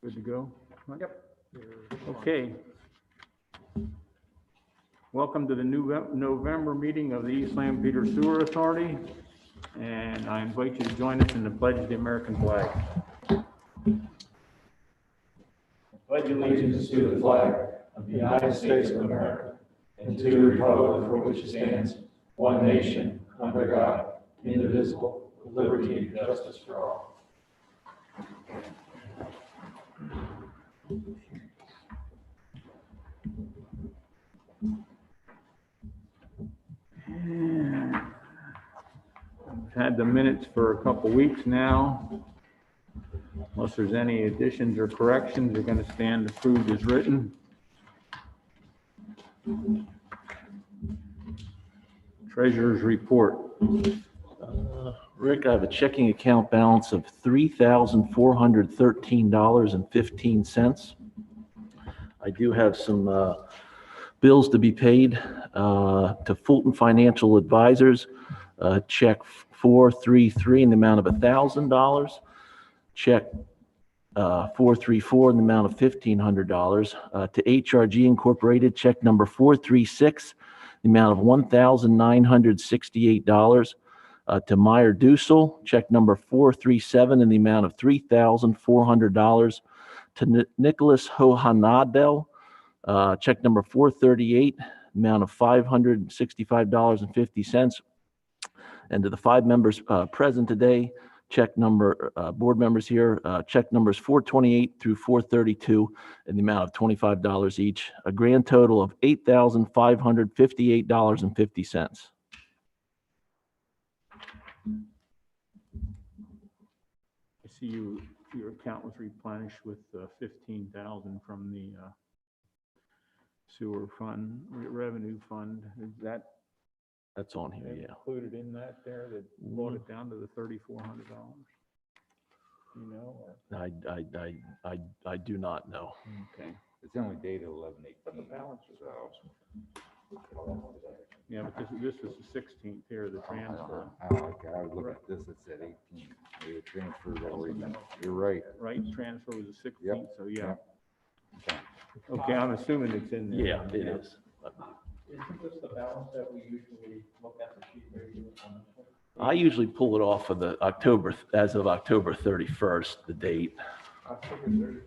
Good to go? Yep. Okay. Welcome to the new November meeting of the East Lampeter Sewer Authority. And I invite you to join us in the pledge of the American flag. Pledge allegiance to the flag of the United States of America and to the republic for which it stands, one nation, under God, indivisible, with liberty and justice for all. We've had the minutes for a couple weeks now. Unless there's any additions or corrections, they're going to stand approved as written. Treasurer's report. Rick, I have a checking account balance of $3,413.15. I do have some bills to be paid to Fulton Financial Advisors. Check 433 in the amount of $1,000. Check 434 in the amount of $1,500. To HRG Incorporated, check number 436, the amount of $1,968. To Meyer Dussel, check number 437 in the amount of $3,400. To Nicholas Hohanadel, check number 438, amount of $565.50. And to the 5 members present today, check number, board members here, check numbers 428 through 432 in the amount of $25 each, a grand total of $8,558.50. I see your account was replenished with 15,000 from the sewer fund, revenue fund. Is that That's on here, yeah. included in that there that brought it down to the $3,400? You know? Or? I do not know. Okay. It's only dated 11/18. The balance is Yeah, but this is the 16th here, the transfer. Oh, okay, I was looking at this, it said 18. Maybe transferred already. You're right. Right, transfer was the 16th, Yep. so yeah. Okay. Okay, I'm assuming it's in there. Yeah, it is. Isn't this the balance that we usually look at the sheet where you on this one? I usually pull it off of the October, as of October 31st, the date, October 30th.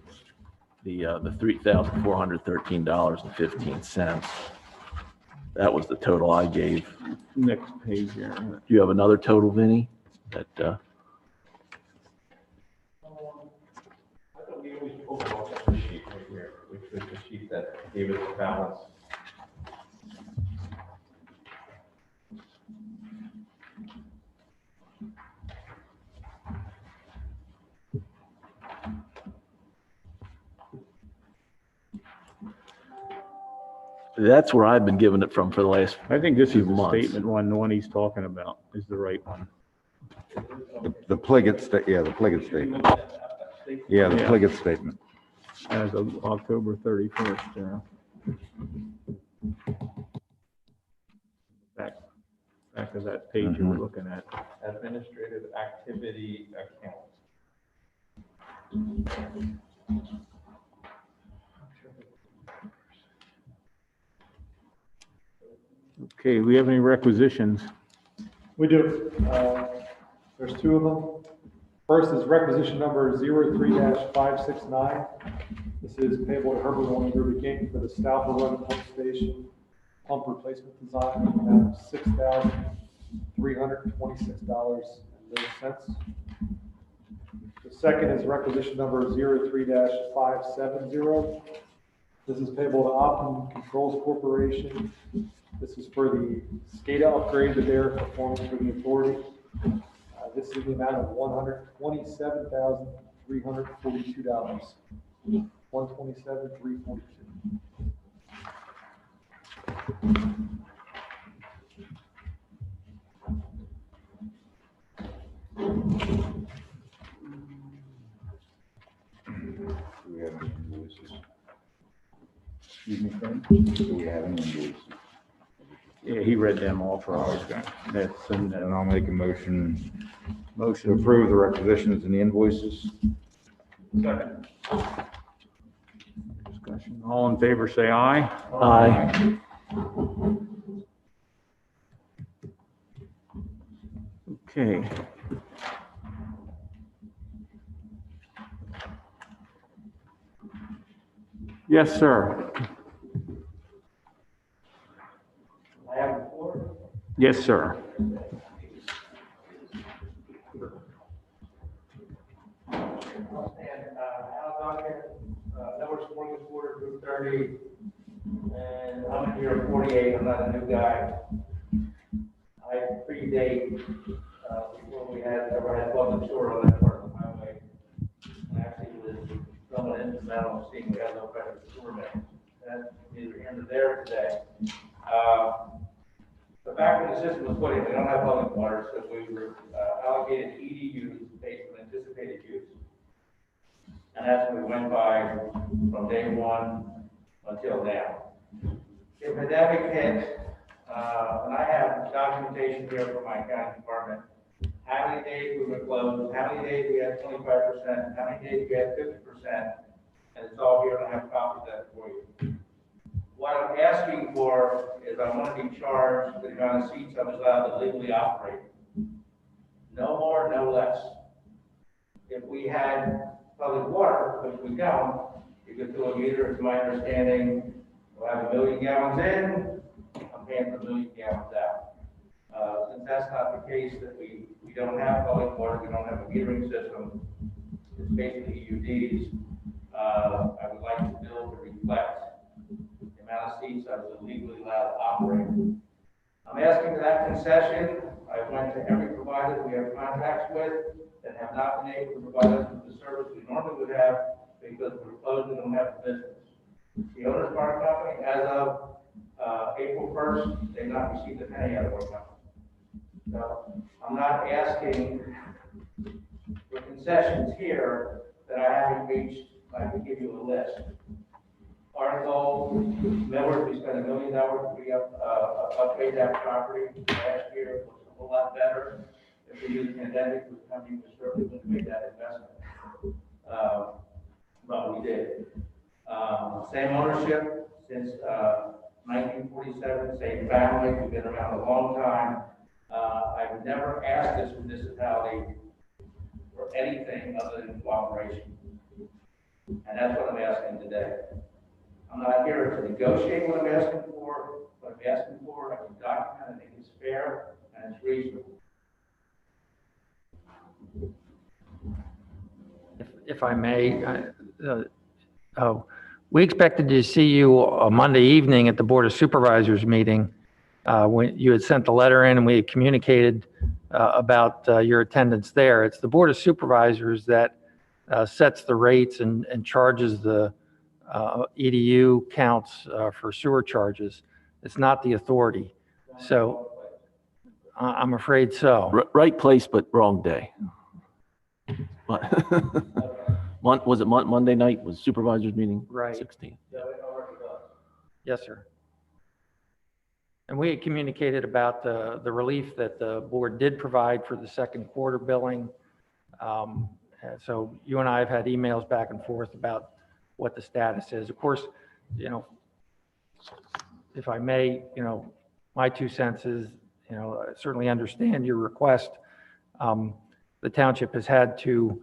the $3,413.15. That was the total I gave. Next page here. Do you have another total, Vinny? That, I thought we always pulled it off at the sheet right here, which was the sheet that gave us the balance. that's where I've been giving it from for the last, I think this Few is the months. statement one, the one he's talking about is the right one. The Pliggett the Pliggett statement. Yeah, the Yeah. Pliggett statement. As of October 31st, yeah. Back of that page you were looking at. Administrative activity account. Okay, we have any requisitions? We do. There's 2 of them. First is requisition number 03-569. This is payable to Herbert One Ruby King for the Stauffer Run Pump Station pump replacement design, amount of $6,326.30. The second is requisition number 03-570. This is payable to Optimum Controls Corporation. This is for the SCADA upgrade that they're performing for the authority. This is the amount of $127,342. $127,342. Do we have any invoices? Excuse me, Fred? Do we have any invoices? Yeah, he read them all for us. Okay. That's in And the I'll make a motion to motion. approve the requisitions and the invoices. Second. All in favor, say aye. Aye. Okay. Yes, sir. I have the floor. Yes, sir. And Al Duncan, Network Sporting Quarter, Group 30, and I'm here at 48, I'm not a new guy. I predate before we ever had public sewer on that part of the highway. I actually was going into Metal, seeing we had no better sewer main. That's neither here nor there today. The back of the system was put in, we don't have public water, so we were allocated EDUs based on anticipated use. And that's what we went by from day one until now. The pandemic hit, and I have documentation here from my county department, how many days we were closed, how many days we had 25%, how many days we had 50%, and it's all here, and I have copies of that for you. What I'm asking for is I want to be charged the amount of seats I was allowed to legally operate. No more, no less. If we had public water, which we don't, you could fill a meter, it's my understanding, we'll have 1 million gallons in, I'm paying for 1 million gallons out. Since that's not the case, that we don't have public water, we don't have a metering system, it's basically EUDs, I would like the bill to reflect the amount of seats I was legally allowed to operate. I'm asking for that concession. I went to every provider we have contracts with that have not been able to provide us with the service we normally would have because we're closed and don't have the business. The Owners Park Company, as of April 1st, they've not received a penny out of our company. So I'm not asking for concessions here that I haven't reached. I can give you a list. Our goal, remember, we spent $1 million to upgrade that property last year. It was a whole lot better. If we used the pandemic, the company was certainly going to make that investment. But we did. Same ownership since 1947, same family. We've been around a long time. I've never asked this municipality for anything other than cooperation. And that's what I'm asking today. I'm not here to negotiate what I'm asking for. What I'm asking for, I can document, I think it's fair and it's reasonable. If I may, we expected to see you Monday evening at the Board of Supervisors meeting. When you had sent the letter in and we had communicated about your attendance there. It's the Board of Supervisors that sets the rates and charges the EDU counts for sewer charges. It's not the authority. So I'm afraid so. Right place, but wrong day. Was it Monday night was supervisors meeting? Right. 16. Yes, sir. And we had communicated about the relief that the board did provide for the second quarter billing. So you and I have had emails back and forth about what the status is. Of course, you know, if I may, you know, my 2 cents is, you know, I certainly understand your request. The township has had to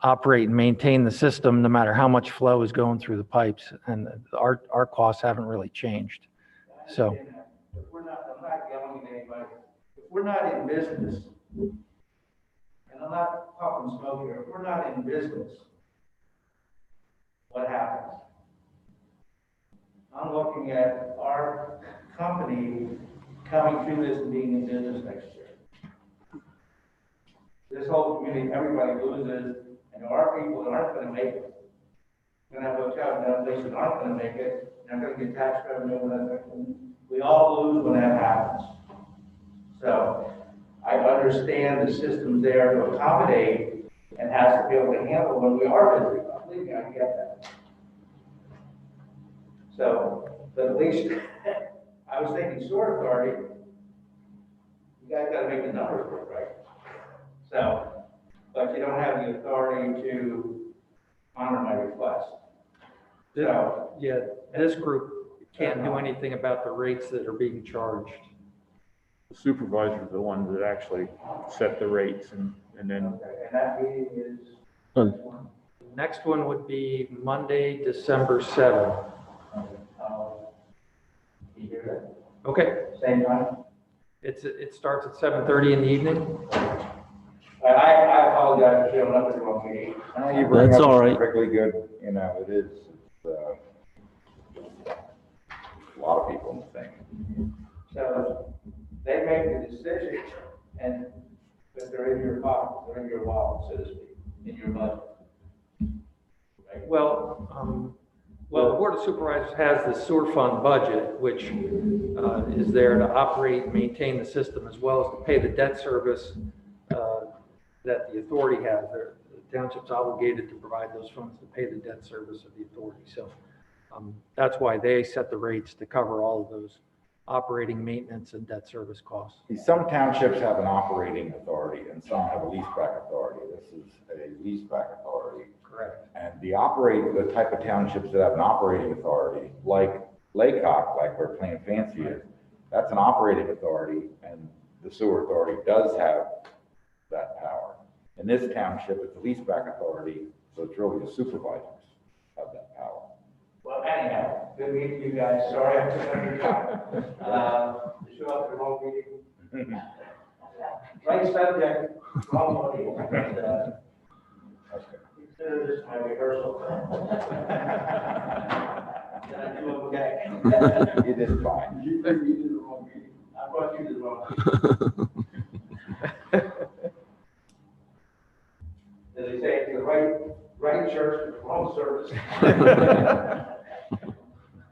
operate and maintain the system no matter how much flow is going through the pipes, and our costs haven't really changed. So. If we're not, I'm not yelling at anybody. If we're not in business, and I'm not talking smoke here, if we're not in business, what happens? I'm looking at our company coming through this and being in business next year. This whole community, everybody loses, and our people aren't going to make it. We're going to have hotels and places that aren't going to make it. They're going to get tax revenue when that's we all lose when that happens. So I understand the system's there to accommodate and has to be able to handle when we are busy. Believe me, I get that. So, but at least I was thinking sewer authority, you guys got to make the numbers work, right? So, but you don't have the authority to honor my request. Yeah, this group can't do anything about the rates that are being charged. The supervisors are the ones that actually set the rates and then, And that meeting is. Next one would be Monday, December 7th. You hear that? Okay, Same time? it starts at 7:30 in the evening. I apologize for showing up at the wrong meeting. You bring That's up all right. Perfectly good, you know, it is, it's, a lot of people in the thing. So they make the decision and, but they're in your pocket, they're in your wallet, so to speak, in your budget. Right? Well, the Board of Supervisors has the sewer fund budget, which is there to operate, maintain the system, as well as to pay the debt service that the authority has. The township's obligated to provide those funds to pay the debt service of the authority. So that's why they set the rates to cover all of those operating, maintenance, and debt service costs. See, some townships have an operating authority and some have a leaseback authority. This is a leaseback authority. Correct. And the type of townships that have an operating authority, like Laycock, like where Plain Fancy is, that's an operating authority, and the sewer authority does have that power. In this township, it's a leaseback authority, so it's really the supervisors have that power. Well, anyhow, good meeting you guys. Sorry I took up your time. Show up at the wrong meeting. Right subject, wrong money. Consider this my rehearsal. Did I do okay? You did fine. You did the wrong meeting. I brought you to the wrong meeting. As they say, it's the right church, but wrong service.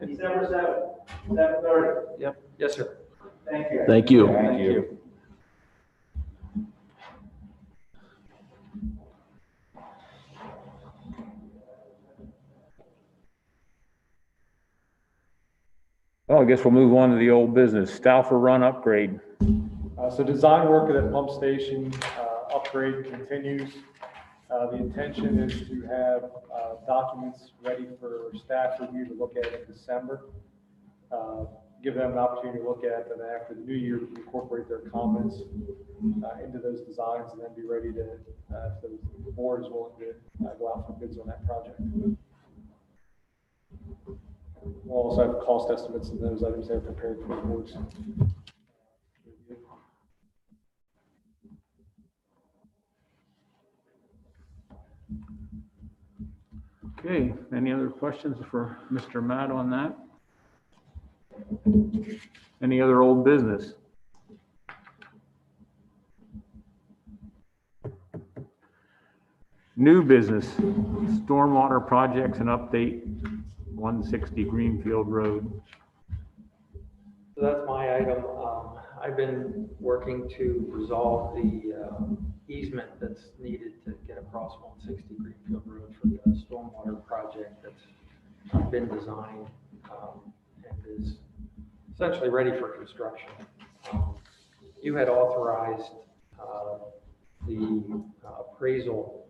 December 7th, 7:30. Yep. Yes, sir. Thank you. Thank you. Thank you. well, I guess we'll move on to the old business, Stauffer Run upgrade. So design work at that pump station upgrade continues. The intention is to have documents ready for staff review to look at in December. Give them an opportunity to look at them after the new year, incorporate their comments into those designs, and then be ready to, if the board is willing to go out for bids on that project. We'll also have cost estimates and those items there prepared for the boards. Okay, any other questions for Mr. Matt on that? Any other old business? New business, stormwater projects and update, 160 Greenfield Road. So that's my item. I've been working to resolve the easement that's needed to get across 160 Greenfield Road for the stormwater project that's been designed and is essentially ready for construction. You had authorized the appraisal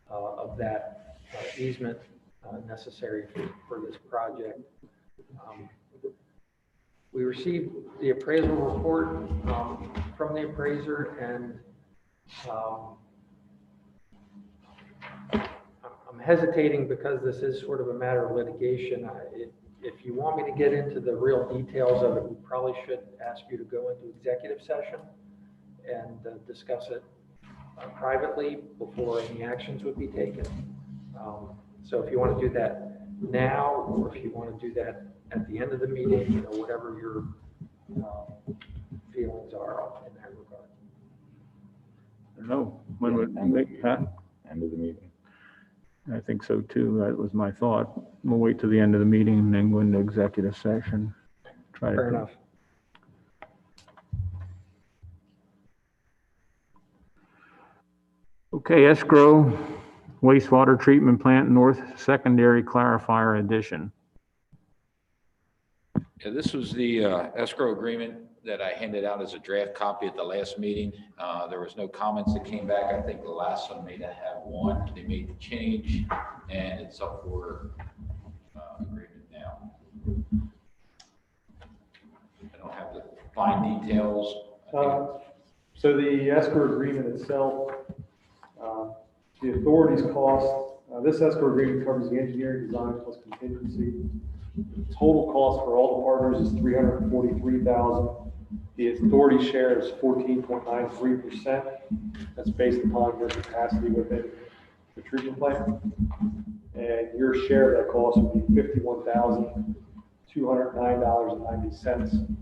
of that easement necessary for this project. We received the appraisal report from the appraiser, and I'm hesitating because this is sort of a matter of litigation. If you want me to get into the real details of it, we probably should ask you to go into executive session and discuss it privately before any actions would be taken. So if you want to do that now, or if you want to do that at the end of the meeting, you know, whatever your feelings are in that regard. I don't know, when would make, Pat? End of the meeting. I think so too, that was my thought. We'll wait till the end of the meeting and then go into executive session. Try to- Fair enough. Okay, escrow wastewater treatment plant north secondary clarifier addition. Yeah, this was the escrow agreement that I handed out as a draft copy at the last meeting. There was no comments that came back. I think the last one may have one. They made the change, and it's up for fine details. I think So the escrow agreement itself, the authority's cost, this escrow agreement covers the engineering design plus contingency. The total cost for all the partners is $343,000. The authority share is 14.93%. That's based upon your capacity within the treatment plant. And your share of that cost would be $51,209.90.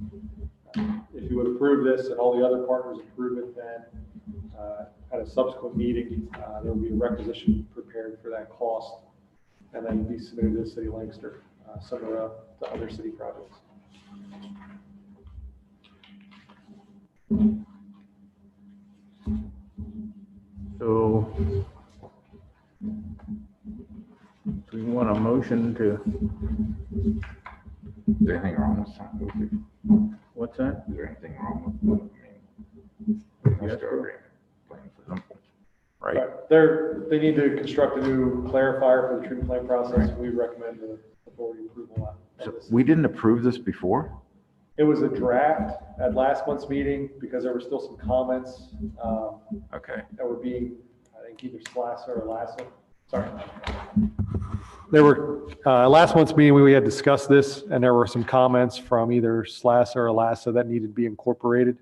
If you would approve this and all the other partners approve it, then at a subsequent meeting, there will be a requisition prepared for that cost, and then be submitted to the city of Lancaster, similar to other city projects. So we want a motion to, Is there anything wrong with something? what's that? Is there anything wrong with, escrow agreement? Plain and simple. Right? They need to construct a new clarifier for the treatment plant process. We recommend the authority approval on So this. we didn't approve this before? It was a draft at last month's meeting because there were still some comments Okay. that were being, I think, either Slassa or Lassa. Sorry. There were, last month's meeting, we had discussed this, and there were some comments from either Slassa or Lassa that needed to be incorporated.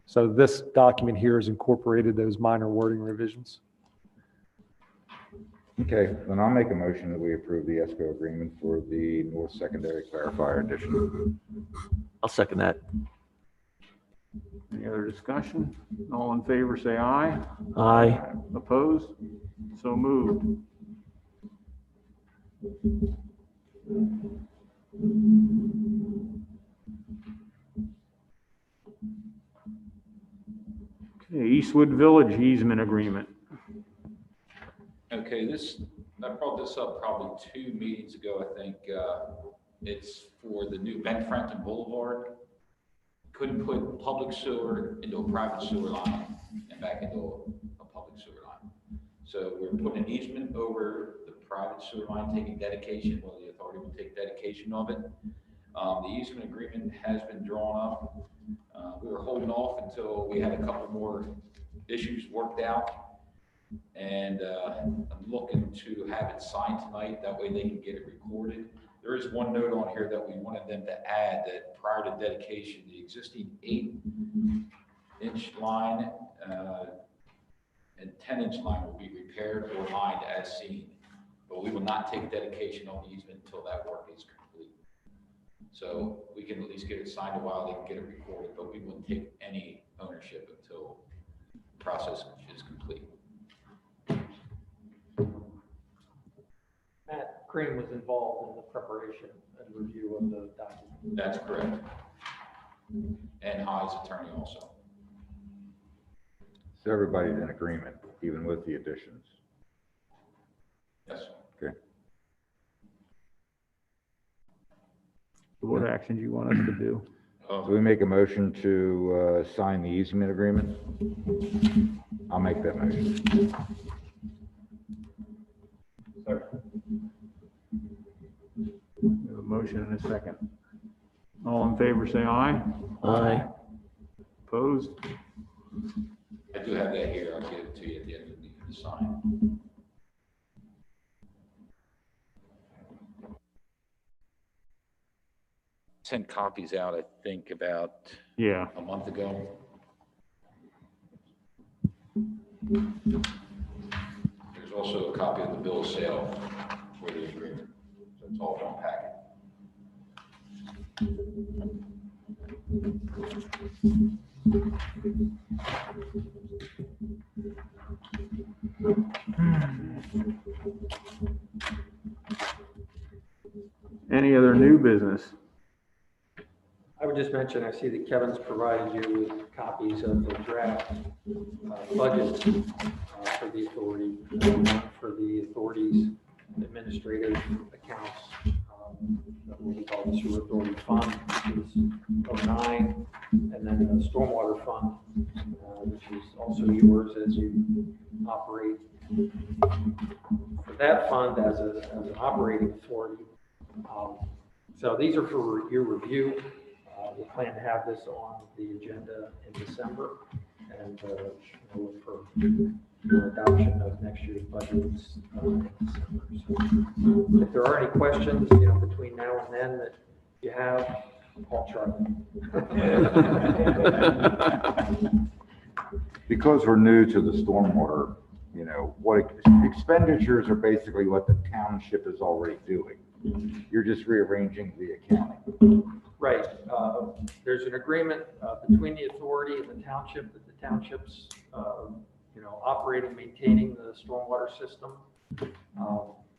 So this document here has incorporated those minor wording revisions. Okay, then I'll make a motion that we approve the escrow agreement for the North Secondary Clarifier Edition. I'll second that. Any other discussion? All in favor, say aye. Aye. Opposed? So moved. Okay, Eastwood Village easement agreement. Okay, I brought this up probably 2 meetings ago, I think. It's for the new Ben Franklin Boulevard. Couldn't put public sewer into a private sewer line and back into a public sewer line. So we're putting an easement over the private sewer line, taking dedication, well, the authority will take dedication of it. The easement agreement has been drawn up. We were holding off until we had a couple more issues worked out. And I'm looking to have it signed tonight, that way they can get it recorded. There is one note on here that we wanted them to add, that prior to dedication, the existing 8-inch line and 10-inch line will be repaired or lined as seen. But we will not take dedication on the easement until that work is complete. So we can at least get it signed a while, they can get it recorded, but we wouldn't take any ownership until the process is complete. Matt Green was involved in the preparation and review of the document. That's correct. And High's attorney also. So everybody's in agreement, even with the additions. Yes. Okay. What action do you want us to do? So we make a motion to sign the easement agreement? I'll make that motion. We have a motion and a second. All in favor, say aye. Aye. Opposed? I do have that here. I'll give it to you at the end of the meeting to sign. Sent copies out, I think, about Yeah. a month ago. There's also a copy of the bill of sale for the agreement. So it's all one packet. Any other new business? I would just mention, I see that Kevin's provided you with copies of the draft budget for the authority, for the authority's administrative accounts, that will be called the Sewer Authority Fund, which is 09, and then the Stormwater Fund, which is also yours as you operate. For that fund as an operating authority. So these are for your review. we plan to have this on the agenda in December and we'll look for adoption of next year's budgets in December. So if there are any questions, between now and then that you have, call Charlie. Because we're new to the stormwater, what expenditures are basically what the township is already doing. You're just rearranging the accounting. Right. There's an agreement between the authority and the township that the township's, operating, maintaining the stormwater system.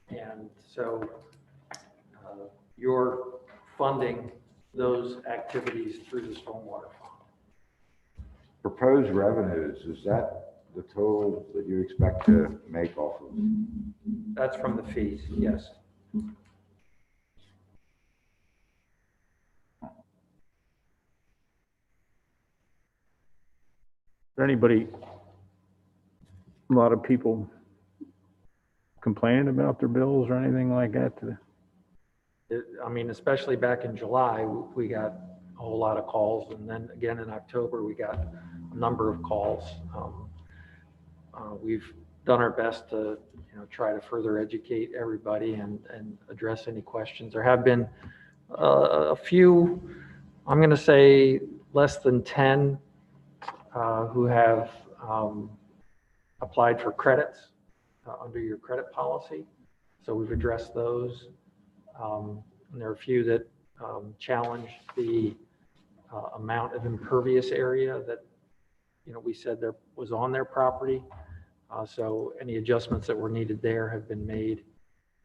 And so you're funding those activities through the stormwater fund. Proposed revenues, is that the total that you expect to make off of? That's from the fees, yes. Is there anybody, a lot of people complaining about their bills or anything like that? Especially back in July, we got a whole lot of calls. And then again in October, we got a number of calls. We've done our best to, try to further educate everybody and address any questions. There have been a few, I'm going to say less than 10 who have applied for credits under your credit policy. So we've addressed those. And there are a few that challenged the amount of impervious area that, we said there was on their property. So any adjustments that were needed there have been made.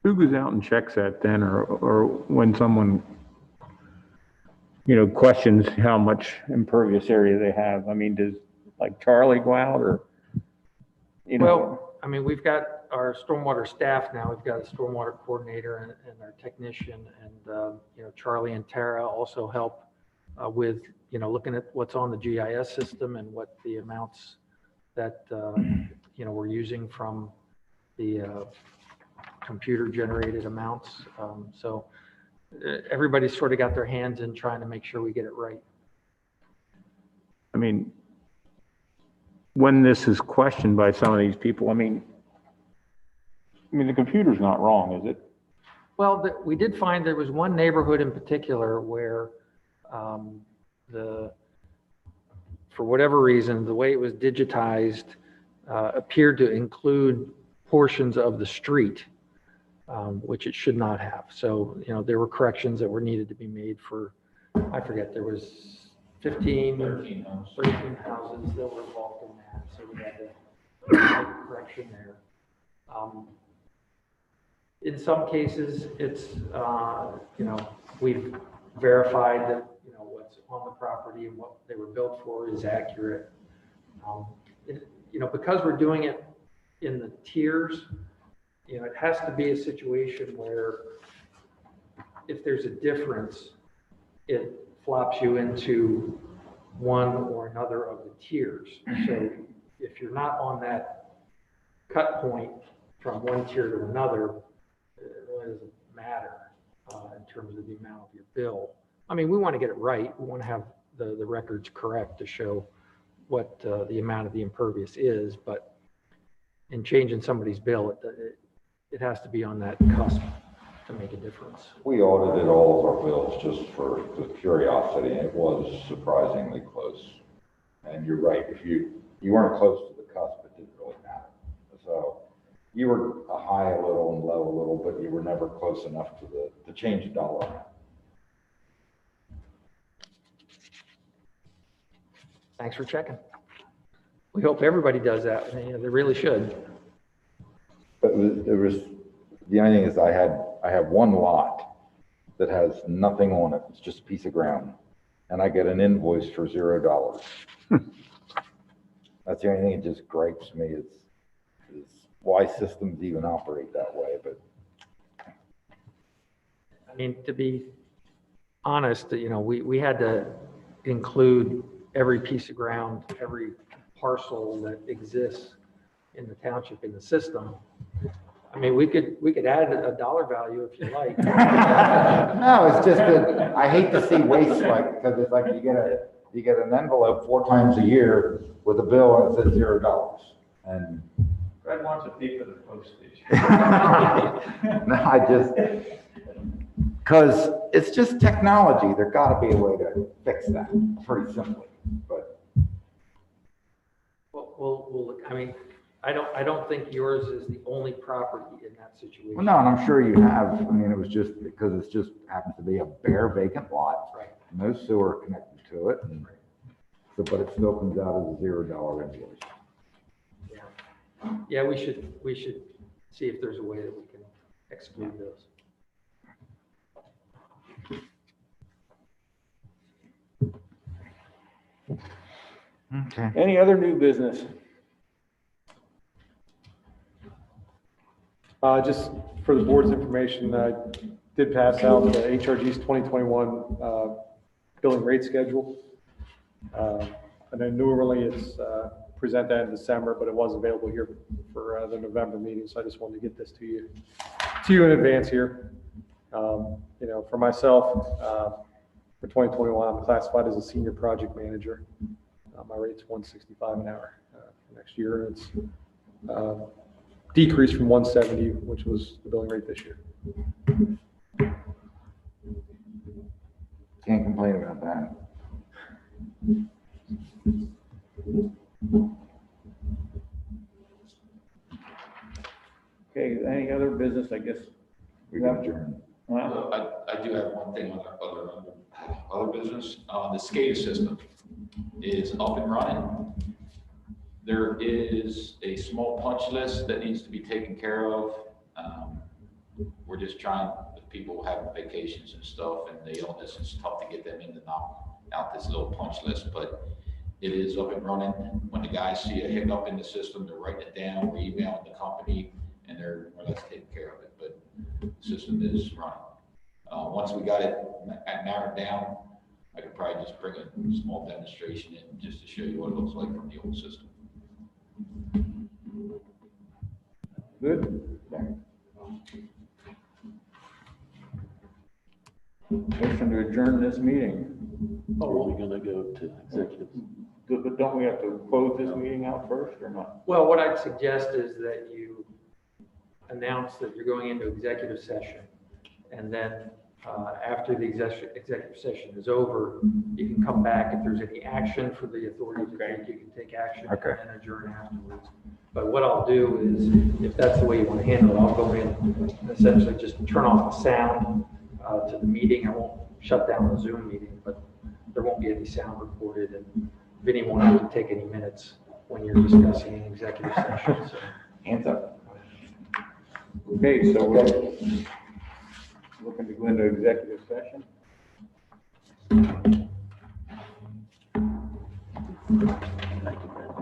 Who goes out and checks that then, or when someone, questions how much impervious area they have? Does like Charlie go out or, Well, we've got our stormwater staff now. We've got a stormwater coordinator and our technician, and Charlie and Tara also help with looking at what's on the GIS system and what the amounts that we're using from the computer generated amounts. So everybody's sort of got their hands in trying to make sure we get it right. When this is questioned by some of these people, the computer's not wrong, is it? Well, we did find there was one neighborhood in particular where for whatever reason, the way it was digitized appeared to include portions of the street, which it should not have. So, there were corrections that were needed to be made for, I forget, there was 13 houses that were involved in that. So we had to make a correction there. In some cases, it's, we've verified that, what's on the property and what they were built for is accurate. Because we're doing it in the tiers, it has to be a situation where if there's a difference, it flops you into one or another of the tiers. So if you're not on that cut point from one tier to another, it really doesn't matter in terms of the amount of your bill. We want to get it right. We want to have the records correct to show what the amount of the impervious is, but in changing somebody's bill, it has to be on that cusp to make a difference. We audited all of our bills just for the curiosity, and it was surprisingly close. And you're right, if you weren't close to the cusp, it didn't really matter. So you were a high a little and low a little, but you were never close enough to change the dollar amount. Thanks for checking. We hope everybody does that. They really should. But the only thing is I have one lot that has nothing on it. It's just a piece of ground. And I get an invoice for $0. That's the only thing that just gripes me is why systems even operate that way. But to be honest, we had to include every piece of ground, every parcel that exists in the township, in the system, I mean, we could add a dollar value if you like. No, it's just that I hate to see waste like, because it's like you get an envelope 4 times a year with a bill and it says $0. And Fred wants to pay for the postage. no, because it's just technology. There gotta be a way to fix that pretty simply, but. Well, I mean, I don't think yours is the only property in that situation. Well, no, and I'm sure you have, I mean, it was just because it's just happens to be a bare vacant lot. Right. No sewer connected to it, and so, but it still comes out as a $0 invoice. Yeah, we should see if there's a way that we can exclude those. Okay. Any other new business? Just for the board's information, I did pass out the HRG's 2021 billing rate schedule. I know normally it's present that in December, but it was available here for the November meeting, so I just wanted to get this to you in advance here. You know, for myself, for 2021, I'm classified as a senior project manager. My rate's $165 an hour for next year. It's decreased from 170, which was the billing rate this year. Can't complain about that. Okay, any other business, I guess? We got adjourned. I do have one thing on other business. The SCADA system is up and running. There is a small punch list that needs to be taken care of. We're just trying, with people having vacations and stuff and the illness, it's tough to get them in to knock out this little punch list, but it is up and running. When the guys see a hiccup in the system, they're writing it down, we're emailing the company, and they're more or less taking care of it, but the system is running. Once we got it narrowed down, I could probably just bring a small demonstration in just to show you what it looks like from the old system. Good. Motion to adjourn this meeting. Are we gonna go to executive? But don't we have to close this meeting out first or not? Well, what I'd suggest is that you announce that you're going into executive session, and then after the executive session is over, you can come back. If there's any action for the authority to take, you can take action Okay. and adjourn afterwards. But what I'll do is, if that's the way you want to handle it, I'll go in and essentially just turn off the sound to the meeting. I won't shut down the Zoom meeting, but there won't be any sound recorded, and Vinny won't have to take any minutes when you're discussing an executive session. So. Hands up. Okay, so we're looking to go into executive session. Thank you, Brent.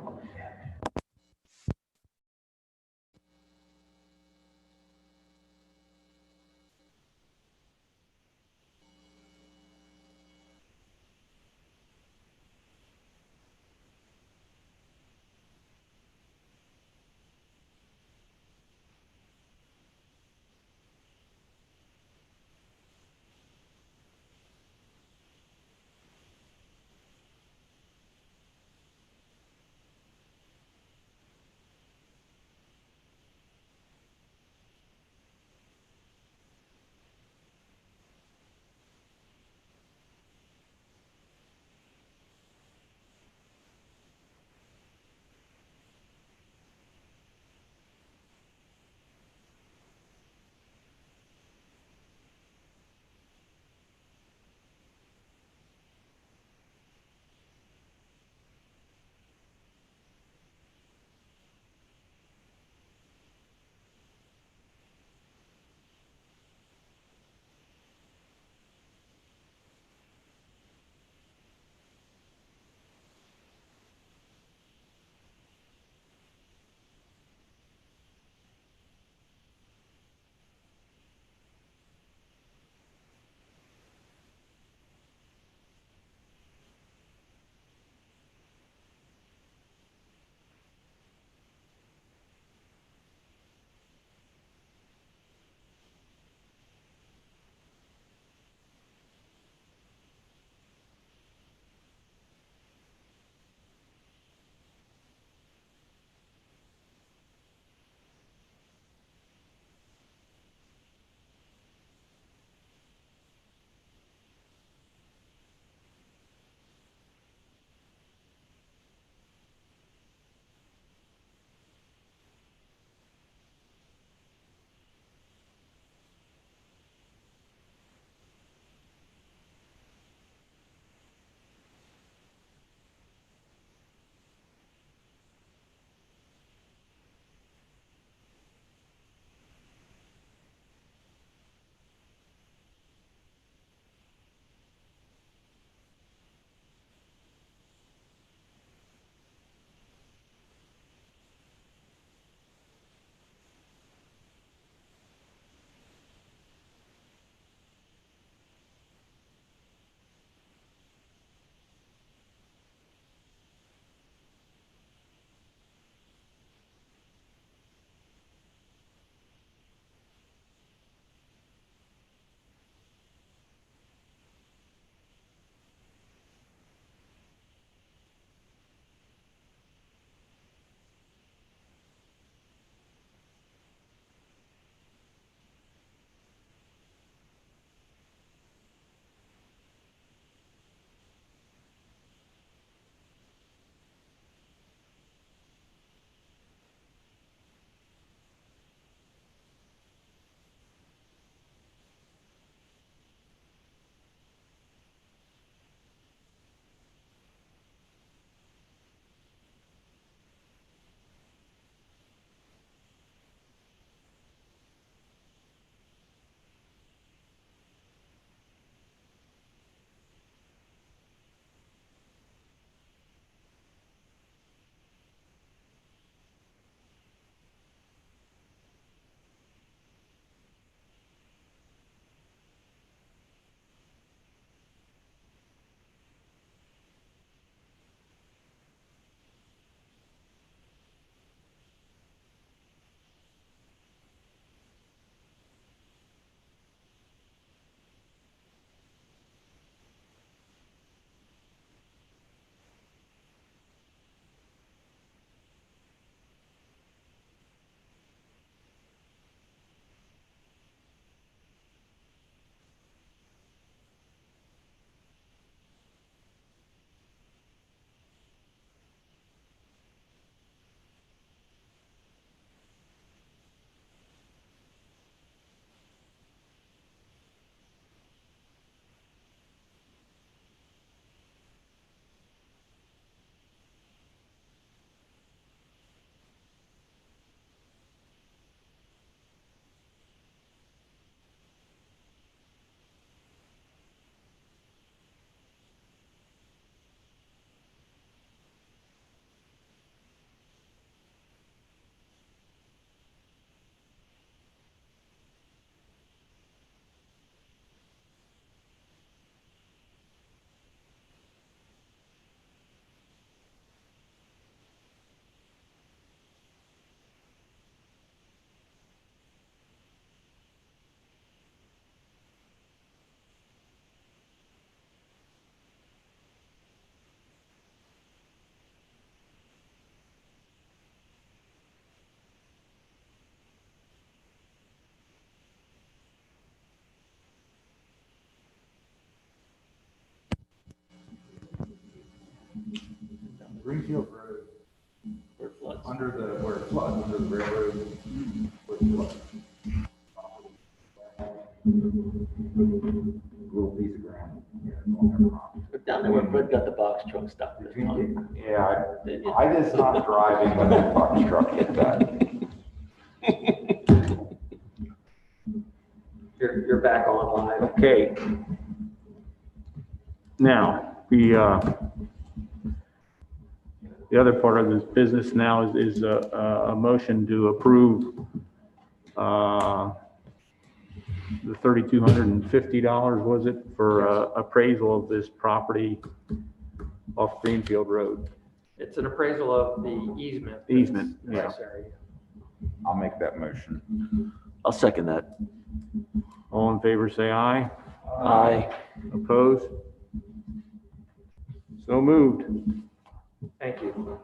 Greenfield Road, Where it floods. where it floods, under the railroad, where it floods. Little piece of ground. Yeah, it's on their property. Down there where Fred got the box truck stuck. Yeah, I did stop driving when that box truck hit that. You're back on live. Okay. Now, the other part of this business now is a motion to approve the $3,250, was it, for appraisal of this property off Greenfield Road? It's an appraisal of the easement. that's Easement, yeah. necessary. I'll make that motion. I'll second that. All in favor, say aye. Aye. Opposed? So moved. Thank you.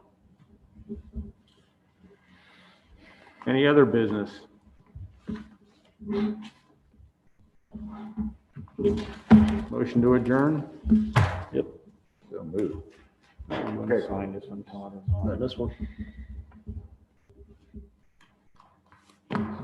Any other business? Motion to adjourn? Yep. So move. You want to sign this one, Todd? This one.